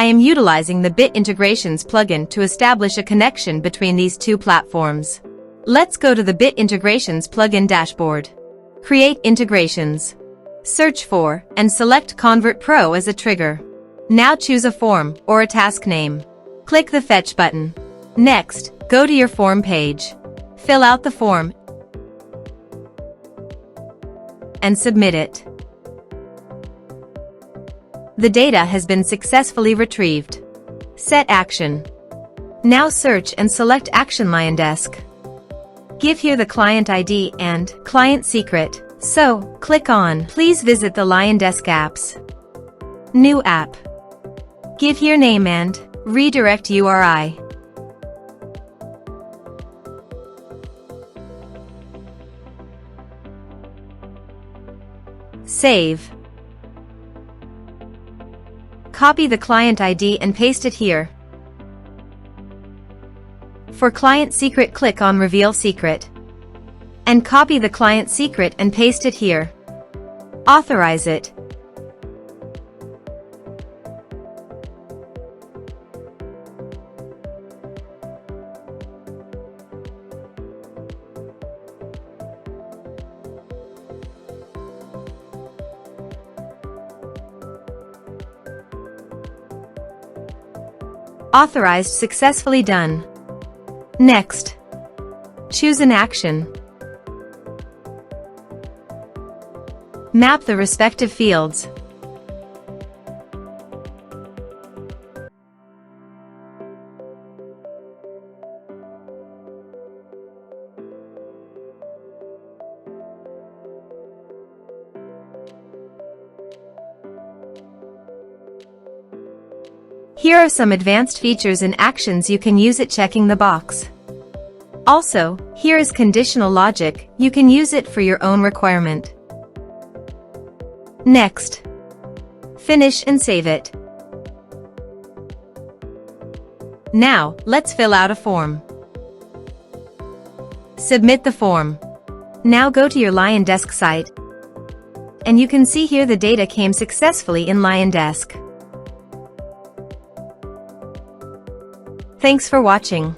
am utilizing the Bit Integrations plugin to establish a connection between these two platforms. Let's go to the Bit Integrations plugin dashboard. Create integrations. Search for and select ConvertPro as a trigger. Now choose a form or a task name. Click the Fetch button. Next, go to your form page. Fill out the form and submit it. The data has been successfully retrieved. Set action. Now search and select Action LionDesk. Give here the client ID and client secret. So, click on Please visit the LionDesk apps. New app. Give here name and Redirect URI. Save. Copy the client ID and paste it here. For client secret, click on Reveal Secret. And copy the client secret and paste it here. Authorize it. Authorized, successfully done. Next, choose an action. Map the respective fields. Here are some advanced features and actions you can use it, checking the box. Also, here is conditional logic, you can use it for your own requirement. Next, finish and save it. Now, let's fill out a form. Submit the form. Now go to your LionDesk site. And you can see here the data came successfully in LionDesk. Thanks for watching.